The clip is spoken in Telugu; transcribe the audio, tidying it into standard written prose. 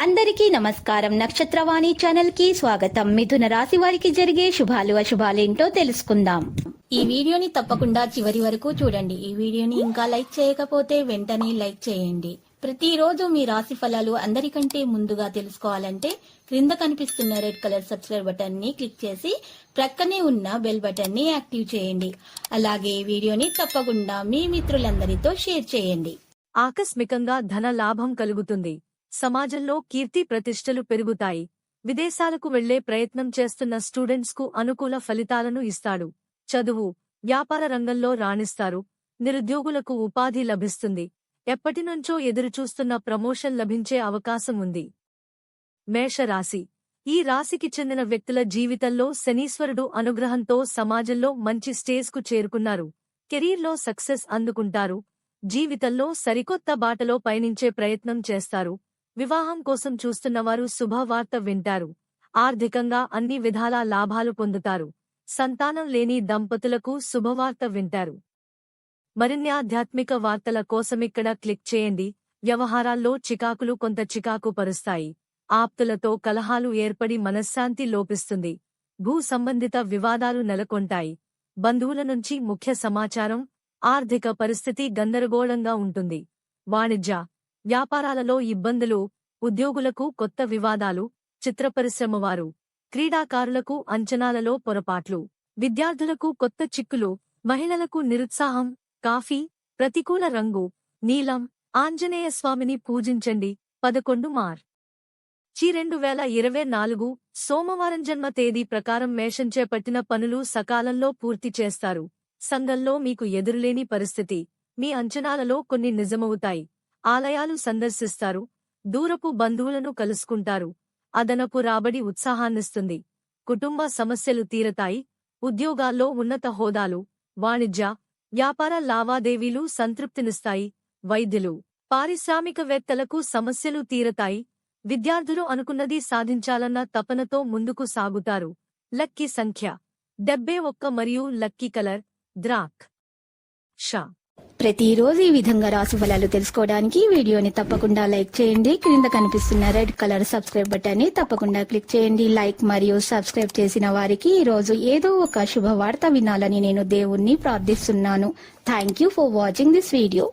అందరికీ నమస్కారం. నక్షత్రవాణి ఛానల్ కి స్వాగతం. మిథున రాశి వారికి జరిగే శుభాలు అశుభాలేంటో తెలుసుకుందాం. ఈ వీడియోని తప్పకుండా చివరి వరకు చూడండి. ఈ వీడియోని ఇంకా లైక్ చేయకపోతే వెంటనే లైక్ చేయండి. ప్రతిరోజు మీ రాశి ఫలాలు అందరికంటే ముందుగా తెలుసుకోవాలంటే క్రింద కనిపిస్తున్న రెడ్ కలర్ సబ్స్క్రైబ్ బటన్ ని క్లిక్ చేసి ప్రక్కనే ఉన్న బెల్ బటన్ ని యాక్టివ్ చేయండి. అలాగే ఈ వీడియోని తప్పకుండా మీ మిత్రులందరితో షేర్ చేయండి. ఆకస్మికంగా ధన లాభం కలుగుతుంది. సమాజంలో కీర్తి ప్రతిష్టలు పెరుగుతాయి. విదేశాలకు వెళ్లే ప్రయత్నం చేస్తున్న స్టూడెంట్స్ కు అనుకూల ఫలితాలను ఇస్తాడు. చదువు, వ్యాపార రంగంలో రాణిస్తారు. నిరుద్యోగులకు ఉపాధి లభిస్తుంది. ఎప్పటినుంచో ఎదురుచూస్తున్న ప్రమోషన్ లభించే అవకాశం ఉంది. మేషరాశి. ఈ రాశికి చెందిన వ్యక్తుల జీవితంలో శనీశ్వరుడు అనుగ్రహంతో సమాజంలో మంచి స్టేజ్కు చేరుకున్నారు. కెరీర్లో సక్సెస్ అందుకుంటారు. జీవితంలో సరికొత్త బాటలో పయనించే ప్రయత్నం చేస్తారు. వివాహం కోసం చూస్తున్నవారు శుభవార్త వింటారు. ఆర్థికంగా అన్ని విధాలా లాభాలు పొందుతారు. సంతానం లేని దంపతులకు శుభవార్త వింటారు. మరిన్ని ఆధ్యాత్మిక వార్తల కోసమిక్కడ క్లిక్ చేయండి. వ్యవహారాల్లో చికాకులు కొంత చికాకు పరుస్తాయి. ఆప్తులతో కలహాలు ఏర్పడి మనశ్శాంతి లోపిస్తుంది. భూ సంబంధిత వివాదాలు నెలకొంటాయి. బంధువుల నుంచి ముఖ్య సమాచారం. ఆర్థిక పరిస్థితి గందరగోళంగా ఉంటుంది. వాణిజ్య, వ్యాపారాలలో ఇబ్బందులు. ఉద్యోగులకు కొత్త వివాదాలు. చిత్ర పరిశ్రమ వారు, క్రీడాకారులకు అంచనాలలో పొరపాట్లు. విద్యార్థులకు కొత్త చిక్కులు. మహిళలకు నిరుత్సాహం. కాఫీ, ప్రతికూల రంగు నీలం. ఆంజనేయ స్వామిని పూజించండి. 11 మార్చి 2024 సోమవారం జన్మ తేదీ ప్రకారం మేషం చేపట్టిన పనులు సకాలంలో పూర్తి చేస్తారు. సంఘంలో మీకు ఎదురులేని పరిస్థితి. మీ అంచనాలలో కొన్ని నిజమవుతాయి. ఆలయాలు సందర్శిస్తారు. దూరపు బంధువులను కలుసుకుంటారు. అదనపు రాబడి ఉత్సాహాన్నిస్తుంది. కుటుంబ సమస్యలు తీరతాయి. ఉద్యోగాల్లో ఉన్నత హోదాలు. వాణిజ్య, వ్యాపార లావాదేవీలు సంతృప్తినిస్తాయి. వైద్యులు, పారిశ్రామికవేత్తలకు సమస్యలు తీరతాయి. విద్యార్థులు అనుకున్నది సాధించాలన్న తపనతో ముందుకు సాగుతారు. లక్కీ సంఖ్య 71 మరియు లక్కీ కలర్ ద్రాక్ష. ప్రతిరోజు ఈ విధంగా రాశి ఫలాలు తెలుసుకోవడానికి వీడియోని తప్పకుండా లైక్ చేయండి. క్రింద కనిపిస్తున్న రెడ్ కలర్ సబ్స్క్రైబ్ బటన్ ని తప్పకుండా క్లిక్ చేయండి. లైక్ మరియు సబ్స్క్రైబ్ చేసిన వారికి ఈ రోజు ఏదో ఒక శుభవార్త వినాలని నేను దేవుణ్ణి ప్రార్థిస్తున్నాను. Thank you for watching this video.